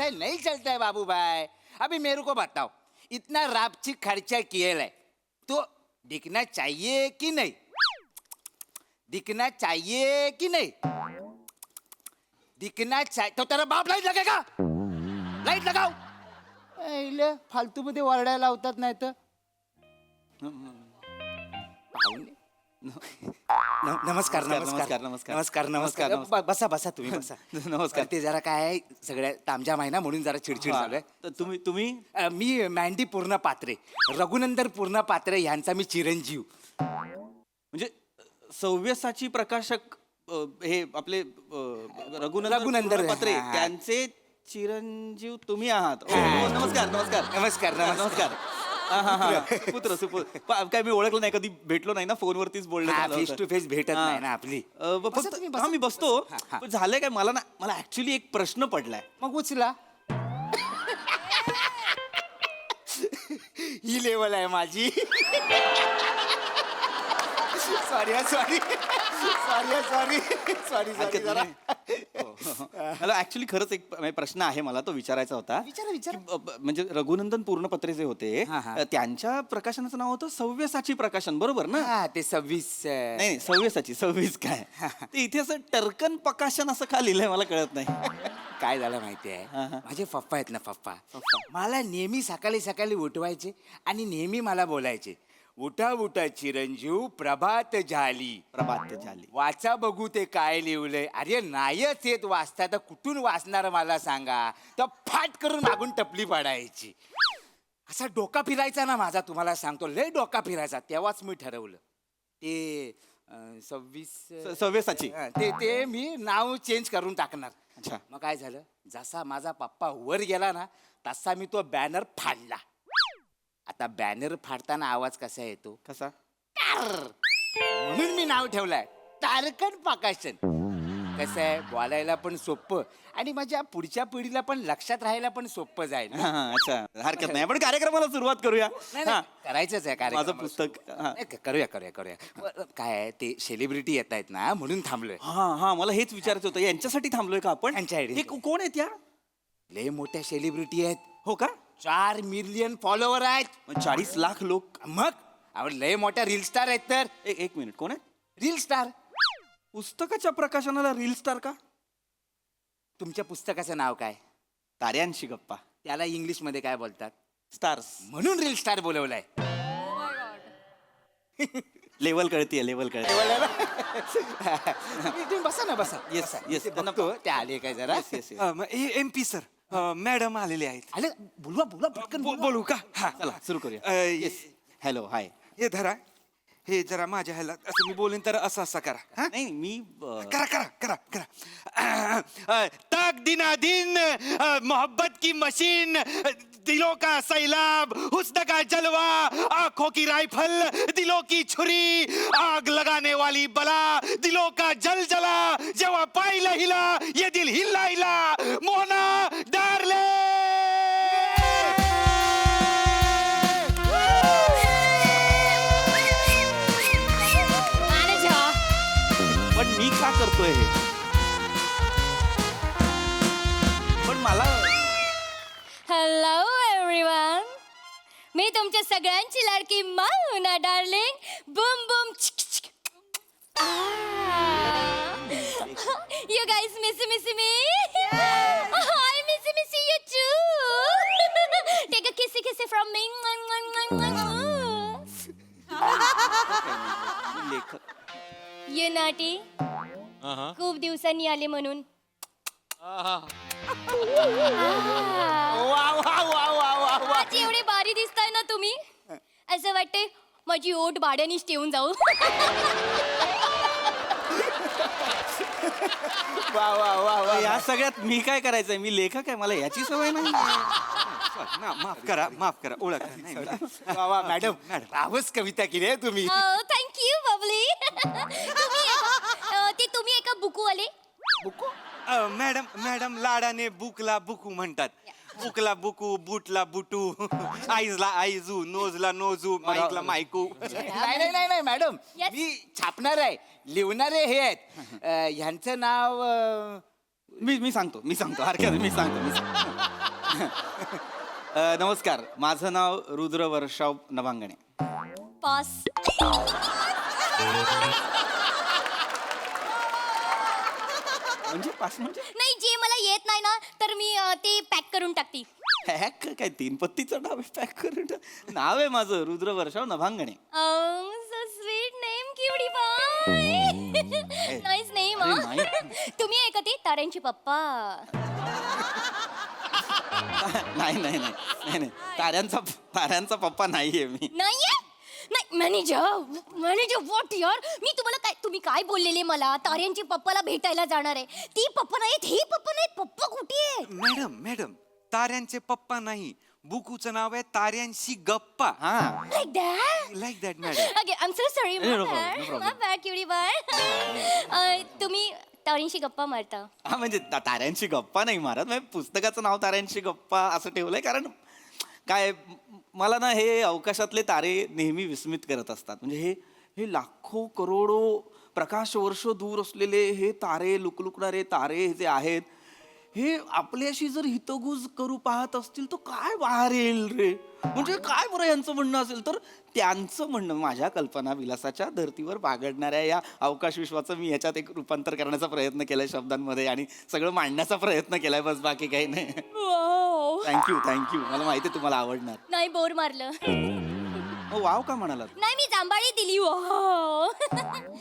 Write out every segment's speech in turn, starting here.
ऐसा नहीं चलता है बाबू भाई। अभी मेरे को बताओ, इतना रापची खर्चा किया है तो दिखना चाहिए कि नहीं? दिखना चाहिए कि नहीं? दिखना चाहिए तो तेरा बाप लाईट लगेगा? लाईट लगाव. फालतू मध्ये ओरडायला लावतात नाही तर. नमस्कार नमस्कार नमस्कार. नमस्कार नमस्कार. बसा बसा तुम्ही बसा. नमस्कार. ते जरा काय सगळ्या तामजाम आहे ना म्हणून जरा चिडचिड झालोय. तर तुम्ही मी मँडी पूर्ण पात्रे, रघुनंदन पूर्ण पात्रे यांचा मी चिरंजीव. म्हणजे सव्यसाची प्रकाशक हे आपले रघुनंदन पत्रे हा. त्यांचे चिरंजीव तुम्ही आहात. नमस्कार नमस्कार नमस्कार नमस्कार. पुत्र सुपुत्र काय मी ओळखलं नाही, कधी भेटलो नाही ना, फोनवरतीच बोलणं फेस टू फेस भेटत नाही ना आपली. बसा तुम्ही, बसा. मी बसतो. हा. पण झालंय काय, मला ऍक्च्युली एक प्रश्न पडलाय. मग उचला. ही लेवल आहे माझी. Sorry sorry sorry sorry sorry sorry जरा. मला ऍक्च्युली खरंच एक प्रश्न आहे, मला तो विचारायचा होता. विचारा विचारा. म्हणजे रघुनंदन पूर्णपत्रे जे होते हा, हा. त्यांच्या प्रकाशनाचं नाव होतं सव्यसाची प्रकाशन, बरोबर ना? हा ते 26. नाही सव्यसाची 26 काय ते इथे असं टर्कन प्रकाशन असं का लिहिलंय मला कळत नाही. काय झालं माहितीये, हा, हा. माझे पप्पा आहेत ना पप्पा, मला नेहमी सकाळी सकाळी उठवायचे आणि नेहमी मला बोलायचे, उठा उठा चिरंजीव प्रभात झाली. प्रभात झाली. वाचा बघू ते काय लिहिलंय. अरे नाहीच येत वाचता तर कुठून वाचणार मला सांगा. तर फाट करून मागून टपली पाडायची. असा डोका फिरायचा ना माझा, तुम्हाला सांगतो लय डोका फिरायचा. तेव्हाच मी ठरवलं ते 26 सव्यसाची. ते मी नाव चेंज करून टाकणार. अच्छा. मग काय झालं, जसा माझा पप्पा वर गेला ना तसा मी तो बॅनर फाडला. आता बॅनर फाडताना आवाज कसा येतो? कसा? म्हणून मी नाव ठेवलंय तारकन प्रकाशन. कसं आहे, बोलायला पण सोपं आणि माझ्या पुढच्या पिढीला पण लक्षात राहायला पण सोपं जाईल. अच्छा, हरकत नाही. आपण कार्यक्रमाला सुरुवात करूया. करायचंच आहे कार्यक्रम. माझं पुस्तक. करूया करूया करूया. काय आहे, ते सेलिब्रिटी येत आहेत ना म्हणून थांबलोय. हा मला हेच विचारायचं होतं, यांच्यासाठी थांबलोय का आपण? यांच्यासाठी. हे कोण आहेत या? लय मोठ्या सेलिब्रिटी आहेत. हो का? 4 मिलियन फॉलोवर आहेत. 40 लाख लोक. मग लय मोठ्या रील स्टार आहेत. तर एक मिनिट, कोण आहे? Reel star. पुस्तकाच्या प्रकाशनाला रील स्टार का? तुमच्या पुस्तकाचं नाव काय? ताऱ्यांशी गप्पा. त्याला इंग्लिश मध्ये काय बोलतात? स्टार्स. म्हणून रील स्टार बोलवलाय. लेवल कळतीये, लेवल कळते. तुम्ही बसा ना, बसा. Yes yes. ते आले काय जरा. MP सर, मॅडम आलेले आहेत. आले, बोलवा बोलवा पटकन बोलू का? हा चला सुरू करूया. येस. हॅलो, हाय. हे धरा, हे जरा माझ्या ह्याला असं मी बोलेन तर असं करा. हा, नाही मी करा करा करा करा. ताक दिना दिन, मोहब्बत की मशीन, दिलों का सैलाब, हुस्न का जलवा, आंखों की राइफल, दिलों की छुरी, आग लगाने वाली बला, दिलों का जल जला, जेव्हा पाहिलं हिला ये दिल हिला हिला, मोना डार्ले. पण मी का करतोय हे? पण मला हॅलो एव्हरीवन, मी तुमच्या सगळ्यांची लाडकी Mona darling. Boom boom. You guys miss me? I miss you too. Take a kissy from me. लेखक. You naughty. खूप दिवसांनी आले म्हणून. वा वा वा वा वा वा. आज एवढे भारी दिसताय ना तुम्ही, असं वाटतंय माझी ओट भाड्यानेच ठेवून जाऊ. वा वा वा वा. या सगळ्यात मी काय करायचंय? मी लेखक आहे, मला याची सवय नाही. माफ करा, ओळख नाही. वा वा मॅडम, रावच कविता केली आहे तुम्ही. थँक्यू बबली. तुम्ही एका बुकू आले. बुकू? मॅडम लाडाने बुकला बुकू म्हणतात. बुकला बुकू, बूटला बुटू, आईजला आईजू, नोजला नोजू, माईकला मायकू. नाही नाही नाही मॅडम, Yes. मी छापणार आहे, लिहणारे हे आहेत. ह्यांचं नाव मी सांगतो हरकत नाही, मी सांगतो. नमस्कार, माझं नाव रुद्र वर्षाव नभांगणे. पास. म्हणजे पास म्हणजे नाही, जे मला येत नाही ना तर मी ते पॅक करून टाकते. हॅक काय 3 पत्तीचं नाव आहे पॅक करून नाव आहे माझं रुद्र वर्षाव नभांगणे. So sweet name cutie pie. Nice name. अरे तुम्ही आहे का ते ताऱ्यांचे पप्पा? नाही नाही नाही नाही नाही ताऱ्यांचा पप्पा नाहीये मी. नाहीये? नाही मॅनेजर व्हॉट यार, मी तुम्ही काय बोललेले मला ताऱ्यांची पप्पाला भेटायला जाणार आहे. ती पप्पा नाहीत, हे पप्पा नाहीत, पप्पा कुठे आहे? मॅडम ताऱ्यांचे पप्पा नाही, बुकूचं नाव आहे ताऱ्यांशी गप्पा. हा like that. Like that madam. Okay, I am so sorry. No problem, no problem. My bad cutie pie. तुम्ही ताऱ्यांशी गप्पा मारता? हा म्हणजे ताऱ्यांची गप्पा नाही मारत, म्हणजे पुस्तकाचं नाव ताऱ्यांची गप्पा असं ठेवलंय कारण काय मला ना हे अवकाशातले तारे नेहमी विस्मित करत असतात. म्हणजे हे लाखो करोडो प्रकाश वर्ष दूर असलेले हे तारे, लुकलुकणारे तारे जे आहेत, हे आपल्याशी जर हितगुज करू पाहत असतील तर काय बाहेर येईल रे. म्हणजे काय बरं यांचं म्हणणं असेल तर त्यांचं म्हणणं माझ्या कल्पना विलासाच्या धर्तीवर बागडणाऱ्या या अवकाश विश्वाचं मी याच्यात एक रूपांतर करण्याचा प्रयत्न केलाय शब्दांमध्ये आणि सगळं मांडण्याचा प्रयत्न केलाय, बस बाकी काही नाही. थँक्यू मला माहिती आहे तुम्हाला आवडणार. नाही, बोर मारलं. वाव का म्हणालात? नाही, मी जांभाळी दिली. हो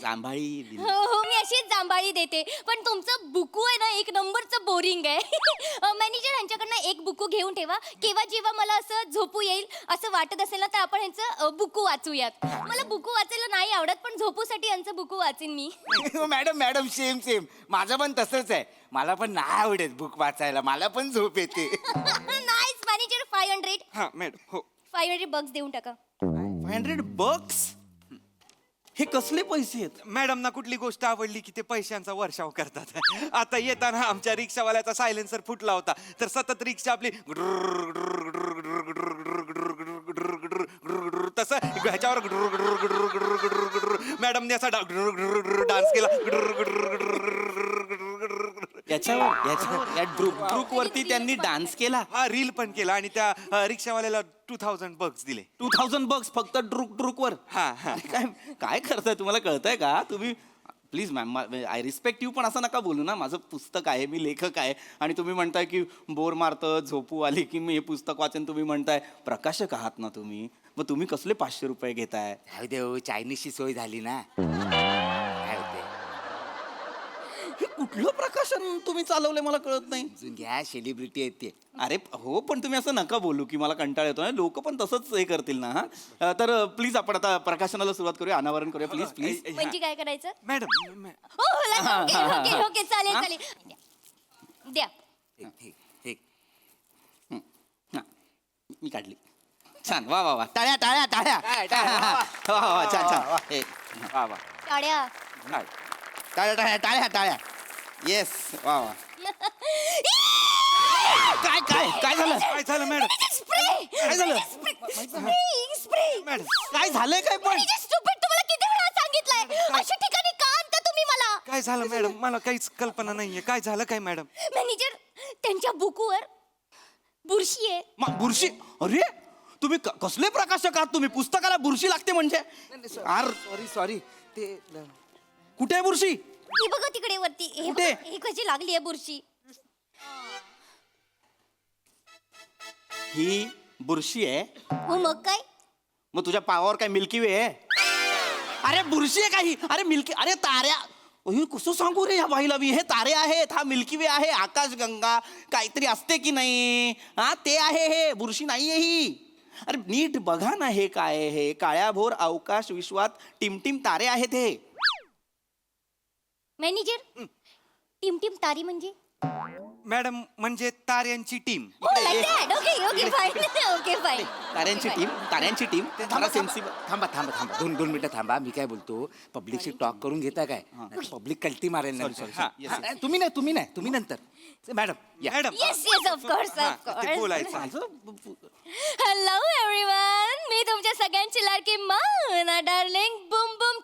जांभाळी दिली. हो, मी अशीच जांभाळी देते. पण तुमचं बुकू आहे ना, एक नंबरचं बोरिंग आहे. मॅनेजर, ह्यांच्याकडनं एक बुकू घेऊन ठेवा. केव्हा जेव्हा मला असं झोपू येईल असं वाटत असेल ना तर आपण ह्यांचं बुकू वाचूयात. मला बुकू वाचायला नाही आवडत, पण झोपूसाठी यांचं बुकू वाचीन मी. मॅडम सेम माझं पण तसंच आहे. मला पण नाही आवडत बुक वाचायला, मला पण झोप येते. Nice manager. 500. हा मॅडम. हो 500 बक्स देऊन टाका. $500? हे कसले पैसे आहेत? मॅडम ना कुठली गोष्ट आवडली की ते पैशांचा वर्षाव करतात. आता येताना आमच्या रिक्षावाल्याचा सायलेन्सर फुटला होता तर सतत रिक्षा आपली तसं ह्याच्यावर मॅडमने असा डान्स केला. याच्यावर या ड्रुक वरती त्यांनी डान्स केला. हा रील पण केला आणि त्या रिक्षावाल्याला 2000 बक्स दिले. 2000 बक्स फक्त ड्रुक वर. हा हा. काय करताय, तुम्हाला कळतंय का? तुम्ही please ma'am, I respect you, पण असं नका बोलू ना. माझं पुस्तक आहे, मी लेखक आहे आणि तुम्ही म्हणताय की बोर मारतं, झोपू आली की मी हे पुस्तक वाचन. तुम्ही म्हणताय प्रकाशक आहात ना तुम्ही, मग तुम्ही कसले ₹500 घेताय? जाऊ दे हो, चायनीजची सोय झाली ना. काय होते, हे कुठलं प्रकाशन तुम्ही चालवलंय मला कळत नाही. समजून घ्या, सेलिब्रिटी येते. अरे हो, पण तुम्ही असं नका बोलू की मला कंटाळ येतो. लोक पण तसंच हे करतील ना. हा तर प्लीज आपण आता प्रकाशनाला सुरुवात करूया, अनावरण करूया प्लीज. म्हणजे काय करायचं? मॅडम ओके, चालेल. द्या. ठीक. हा, मी काढली. छान, वा टाळ्या. काय, वा छान. हे, वा टाळ्या. टाळ्या. येस, वा. काय झालं? काय झालं मॅडम? स्प्रे. काय झालं? स्प्रे. मॅडम काय झालंय काय पण? तुम्हाला किती वेळा सांगितलंय अशा ठिकाणी का आणता तुम्ही मला? काय झालं मॅडम? मला काहीच कल्पना नाहीये. काय झालं काय मॅडम? मॅनेजर, त्यांच्या बुकवर बुरशी आहे. बुरशी? अरे तुम्ही कसले प्रकाशक आहात तुम्ही? पुस्तकाला बुरशी लागते म्हणजे? सॉरी ते कुठे आहे बुरशी? हे बघा तिकडे वरती. कुठे? हे कशी लागली आहे बुरशी? ही बुरशी आहे? हो, मग काय? मग तुझ्या पावावर काय मिल्की वे आहे? अरे बुरशी आहे काही? अरे मिल्की, अरे ताऱ्या. हे कसं सांगू रे ह्या बाईला मी? हे तारे आहेत, हा मिल्की वे आहे, आकाशगंगा काहीतरी असते की नाही. हा ते आहे, हे बुरशी नाहीये ही. अरे नीट बघा ना, हे काय आहे? हे काळ्याभोर अवकाश विश्वात टिमटिम तारे आहेत हे. मॅनेजर, टिमटिम तारी म्हणजे? मॅडम म्हणजे ताऱ्यांची टीम. Okay fine. ताऱ्यांची टीम जरा सेन्सिबल. थांबा 2 मिनिटं थांबा. मी काय बोलतो, पब्लिकशी टॉक करून घेता काय? पब्लिक कल्टी मारेल ना. Sorry. तुम्ही नंतर. मॅडम या. Madam yes, of course. ते बोलायचं. हॅलो एव्हरीवन, मी तुमच्या सगळ्यांची लाडकी माना darling boom boom.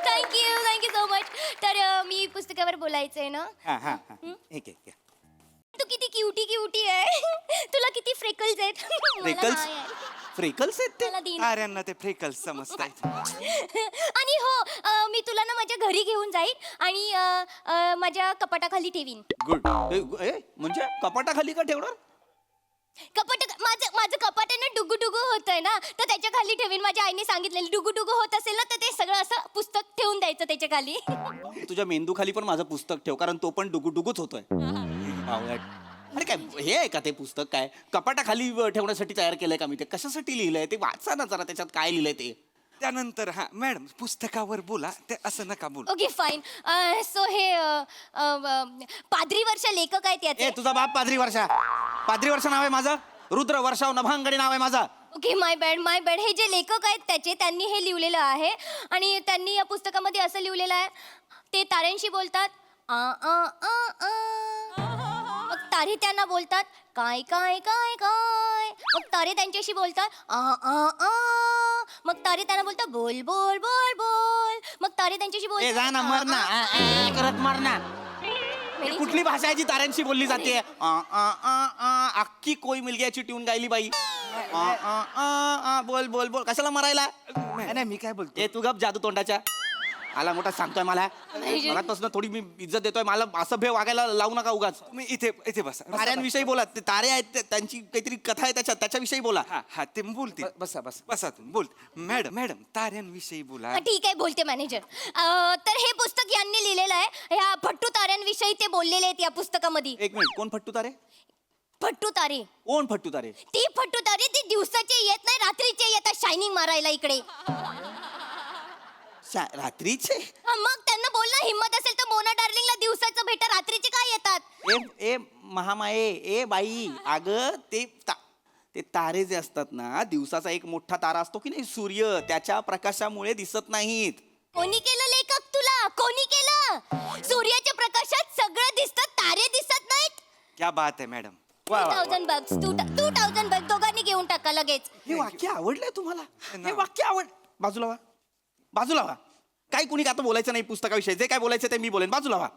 Thank you so much. तर मी पुस्तकावर बोलायचंय ना. हा हा हा एक एक तू किती क्युटी क्युटी आहे. तुला किती फ्रेकल्स आहेत. मला फ्रेकल्स नाही आहे. फ्रेकल्स आहेत ते मला दिन. ताऱ्यांना ते फ्रेकल्स समजतायत. आणि हो मी तुला ना माझ्या घरी घेऊन जाईन आणि माझ्या कपाटाखाली ठेवीन. गुड म्हणजे कपाटाखाली का ठेवणार कपाट माझं कपाट आहे ना डुगू डुगू होतंय ना, तर त्याच्या खाली ठेवीन. माझ्या आईने सांगितलेलं डुगू डुगू होत असेल ना, तर ते सगळं असं पुस्तक ठेवून द्यायचं त्याच्या खाली. तुझ्या मेंदू खाली पण माझं पुस्तक ठेव कारण तो पण डुगूडुगूच होतोय बावळट. अरे काय हे आहे का ते पुस्तक काय कपाटाखाली ठेवण्यासाठी तयार केलंय का मी ते कशासाठी लिहिलंय ते वाचा ना जरा त्याच्यात काय लिहिलंय ते त्यानंतर हा मॅडम पुस्तकावर बोला ते असं नका बोलू. Okay fine. सो हे पादरी वर्ष लेखक आहेत ए याचे. तुझा बाप पादरी वर्षा नाव आहे माझं रुद्र वर्षाव नभांगडी नाव आहे माझा ओके माय बॅड. हे जे लेखक आहेत त्याचे त्यांनी हे लिहिलेलं आहे आणि त्यांनी या पुस्तकामध्ये असं लिहिलेलं आहे, ते ताऱ्यांशी बोलतात आ आ आ आ. मग तारे त्यांना बोलतात काय काय काय काय. मग तारे त्यांच्याशी बोलतात आ आ आ. मग तारे त्यांना बोलतात बोल बोल बोल बोल. मग तारे त्यांच्याशी ए बोलतात जा ना मर ना करत मर ना मेरी- कुठली भाषा आहे जी ताऱ्यांशी बोलली जाते अख्खी कोई मिलग्याची ट्यून गायली बाई बोल बोल बोल कशाला मरायला नाही मी काय बोलतो ए तू गप जादू तोंडाच्या आला मोठा सांगतोय मला मनापासून थोडी मी इज्जत देतोय मला असं भे वागायला लावू नका उगाच तुम्ही इथे बसा. ताऱ्यांविषयी बोला ते तारे आहेत त्यांची काहीतरी कथा आहे त्याच्याविषयी बोला हा हा ते बोलतील. बसा बसा तुम्ही बोल. मॅडम ताऱ्यांविषयी बोला. हा, ठीक आहे बोलते मॅनेजर. तर हे पुस्तक यांनी लिहिलेलं आहे. ह्या भट्टू ताऱ्यांविषयी ते बोललेले आहेत या पुस्तकामध्ये. एक मिनिट कोण फट्टू तारे भट्टू तारे. कोण फट्टू तारे ती भट्टू तारे ती दिवसाचे येत नाही रात्रीचे येतात शायनिंग मारायला इकडे. रात्रीचे मग त्यांना बोल ना हिम्मत असेल तर मोना डार्लिंगला दिवसाचं भेटा रात्रीचे काय येतात. ए ए महामाये ए बाई अग ते तारे जे असतात ना दिवसाचा एक मोठा तारा असतो की नाही सूर्य त्याच्या प्रकाशामुळे दिसत नाहीत. कोणी केलं लेखक तुला कोणी केलं. सूर्याच्या प्रकाशात सगळं दिसतं तारे दिसत नाहीत. क्या बात आहे मॅडम. 2000 बग्स 2000 बग दोघांनी घेऊन टाका लगेच. हे वाक्य आवडलंय तुम्हाला हे वाक्य बाजूला व्हा काही कुणी आता बोलायचं नाही पुस्तकाविषयी जे काय बोलायचं ते मी बोलेन बाजूला व्हा.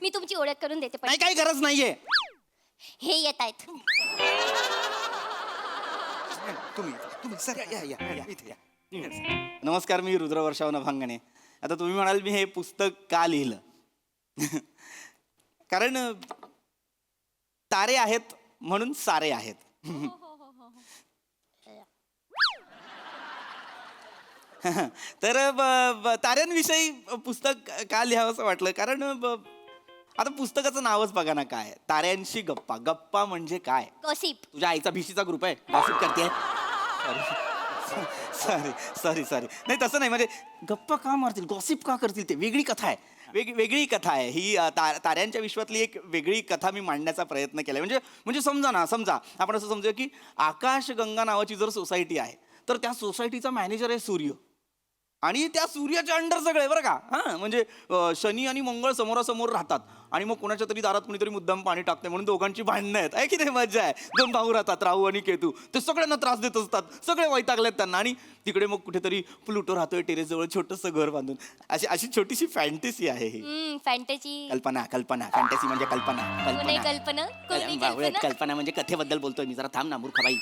मी तुमची ओळख करून देते पण नाही काही गरज नाहीये हे येत आहेत. तुम्ही सर या इथे या. नमस्कार मी रुद्रवर्षाव नभांगणे. आता तुम्ही म्हणाल मी हे पुस्तक का लिहिलं कारण तारे आहेत म्हणून सारे आहेत. तर ताऱ्यांविषयी पुस्तक का लिहावं असं वाटलं कारण आता पुस्तकाचं नावच बघा ना काय ताऱ्यांशी गप्पा म्हणजे काय गॉसिप. तुझ्या आईचा भिशीचा ग्रुप आहे गॉसिप करते सॉरी नाही तसं नाही म्हणजे गप्पा का मारतील गॉसिप का करतील ते वेगळी कथा आहे वेगळी कथा आहे ही ताऱ्यांच्या विश्वातली एक वेगळी कथा मी मांडण्याचा प्रयत्न केला म्हणजे समजा आपण असं समजूया की आकाशगंगा नावाची जर सोसायटी आहे तर त्या सोसायटीचा मॅनेजर आहे सूर्य आणि त्या सूर्याच्या अंडर सगळे बरं का हां म्हणजे शनी आणि मंगळ समोरासमोर राहतात आणि मग कोणाच्या तरी दारात कुणीतरी मुद्दाम पाणी टाकते म्हणून दोघांची भांडणं आहेत आहे की नाही मजा आहे. 2 भाऊ राहतात राहू आणि केतू ते सगळ्यांना त्रास देत असतात सगळे वैतागलेत त्यांना आणि तिकडे मग कुठेतरी प्लुटो राहतोय टेरेसजवळ छोटंसं घर बांधून अशी छोटीशी फॅन्टसी आहे ही फॅन्टसी. कल्पना फॅन्टसी म्हणजे कल्पना कल्पना म्हणजे कथेबद्दल बोलतोय मी जरा थांब ना मूर्खबाई.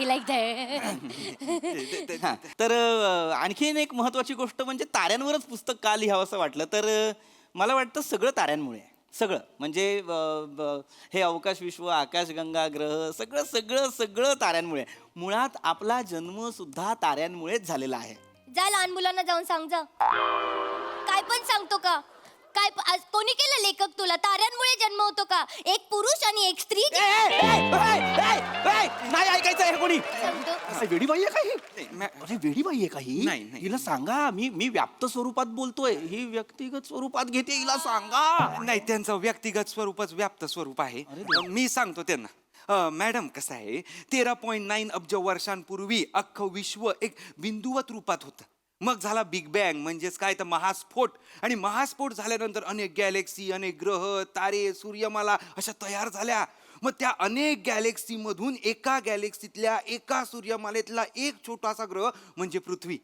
Like that. हां तर आणखीन एक महत्वाची गोष्ट म्हणजे ताऱ्यांवरच पुस्तक का लिहावं असं वाटलं तर मला वाटतं सगळं ताऱ्यांमुळे सगळं म्हणजे हे अवकाश विश्व आकाशगंगा ग्रह सगळं ताऱ्यांमुळे मुळात आपला जन्म सुद्धा ताऱ्यांमुळेच झालेला आहे. जा लहान मुलांना जाऊन सांग जा. काय पण सांगतो का काय कोणी केलं लेखक तुला. ताऱ्यांमुळे जन्म होतो का. एक पुरुष आणि एक स्त्री. नाही ऐकायचं हे कोणी सांगतो. वेडीबाई आहे काही अरे वेडीबाई आहे काही नाही. हिला सांगा मी व्याप्त स्वरूपात बोलतोय ही व्यक्तिगत स्वरूपात घेते हिला सांगा. नाही त्यांचं व्यक्तिगत स्वरूपच व्याप्त स्वरूप आहे. मी सांगतो त्यांना. मॅडम कसं आहे 13.9 अब्ज वर्षांपूर्वी अख्खं विश्व एक बिंदुवत रूपात होतं. मग झाला बिग बँग म्हणजेच काय तर महास्फोट आणि महास्फोट झाल्यानंतर अनेक गॅलेक्सी अनेक ग्रह तारे सूर्यमाला अशा तयार झाल्या. मग त्या अनेक गॅलेक्सीमधून एका गॅलेक्सीतल्या एका सूर्यमालेतला एक छोटासा ग्रह म्हणजे पृथ्वी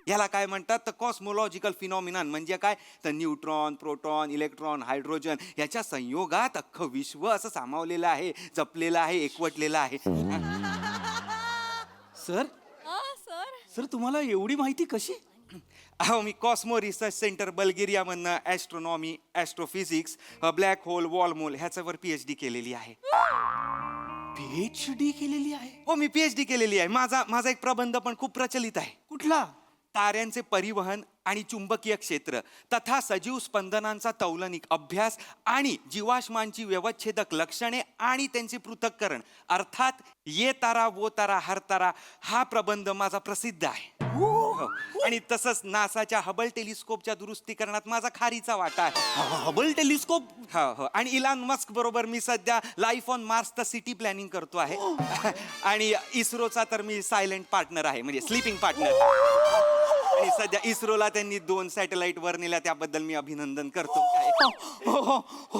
याला काय म्हणतात तर कॉस्मोलॉजिकल फिनॉमिनन. म्हणजे काय तर न्यूट्रॉन, प्रोटॉन, इलेक्ट्रॉन, हायड्रोजन याच्या संयोगात अख्खं विश्व असं सामावलेलं आहे, जपलेलं आहे, एकवटलेलं आहे. सर सर सर तुम्हाला एवढी माहिती कशी? अहो मी कॉस्मो रिसर्च सेंटर बल्गेरियामधनं astronomy, astrophysics, black hole, wormhole ह्याच्यावर PhD केलेली आहे. PhD केलेली आहे? हो मी PhD केलेली आहे. माझा एक प्रबंध पण खूप प्रचलित आहे. कुठला? ताऱ्यांचे परिवहन आणि चुंबकीय क्षेत्र तथा सजीव स्पंदनांचा तौलनिक अभ्यास आणि जीवाश्मांची व्यवच्छेदक लक्षणे आणि त्यांचे पृथक्करण अर्थात ये तारा वो तारा हर तारा हा प्रबंध माझा प्रसिद्ध आहे. हो. आणि तसंच नासाच्या हबल टेलिस्कोपच्या दुरुस्तीकरणात माझा खारीचा वाटा आहे. Hubble telescope? हो हो. आणि इलॉन मस्क बरोबर मी सध्या लाईफ ऑन मार्सचं सिटी प्लॅनिंग करतो आहे. आणि इस्रोचा तर मी सायलेंट पार्टनर आहे, म्हणजे स्लीपिंग पार्टनर. आणि सध्या इस्रोला त्यांनी 2 सॅटेलाइट वर नेल्या त्याबद्दल मी अभिनंदन करतो.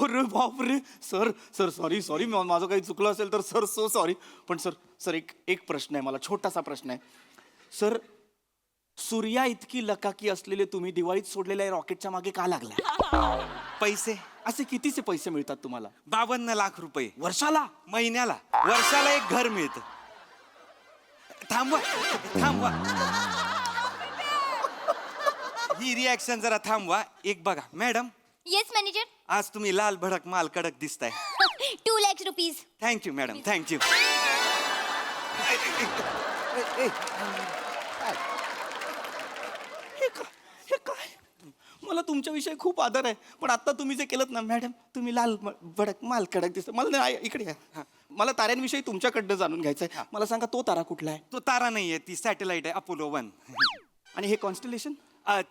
अरे बाप रे. सर सर सॉरी सॉरी माझं काही चुकलं असेल तर सर सो सॉरी. पण सर सर एक प्रश्न आहे मला, छोटासा प्रश्न आहे सर. सूर्या इतकी लकाकी असलेले तुम्ही दिवाळीत सोडलेल्या रॉकेटच्या मागे का लागला? पैसे असे कितीचे पैसे मिळतात तुम्हाला? 52 लाख रुपये वर्षाला? महिन्याला. वर्षाला एक घर मिळतं. थांबवा थांबवा, ही रिॲक्शन जरा थांबवा. एक बघा मॅडम, येस मॅनेजर. आज तुम्ही लाल भडक माल कडक दिसताय. 2 lakhs rupees. Thank you madam, thank you. हे काय? मला तुमच्याविषयी खूप आदर आहे, पण आता तुम्ही जे केलं ना मॅडम, तुम्ही लाल भडक माल कडक दिसत. मला नाही, इकडे या. मला ताऱ्यांविषयी तुमच्याकडनं जाणून घ्यायचं आहे. मला सांगा तो तारा कुठला आहे? तो तारा नाहीये, ती सॅटेलाइट आहे अपोलो 1. आणि हे कॉन्स्टलेशन?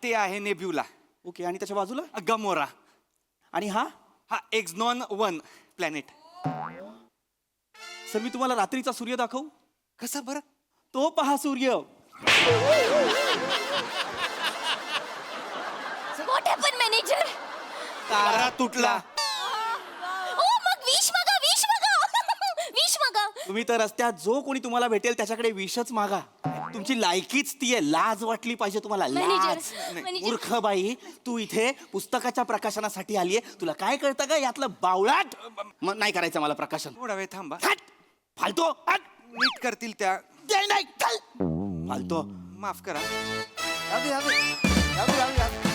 ते आहे नेब्युला. ओके. आणि त्याच्या बाजूला? गमोरा. आणि हा? हा एक्झनॉन 1 प्लॅनेट. सर मी तुम्हाला रात्रीचा सूर्य दाखवू? कसा बरं? तो पहा सूर्य. What happened, manager? तारा तुटला. Oh, मग विश मागा, विश मागा. विश मागा. तुम्ही तर रस्त्यात जो कोणी तुम्हाला भेटेल त्याच्याकडे विषच मागा. तुमची लायकीच ती आहे. लाज वाटली पाहिजे तुम्हाला. Manager, लाज. manager. मूर्ख बाई, तू इथे पुस्तकाच्या प्रकाशनासाठी आलीये. तुला काय कळतं का यातलं बावळाट? नाही करायचं मला प्रकाशन. थोडा वेळ थांबा. हट! फालतो. हट! नीट करतील त्या. नाही, चल. फालतो. माफ करा. जाऊ दे, जाऊ दे. जाऊ दे, जाऊ दे, जाऊ दे.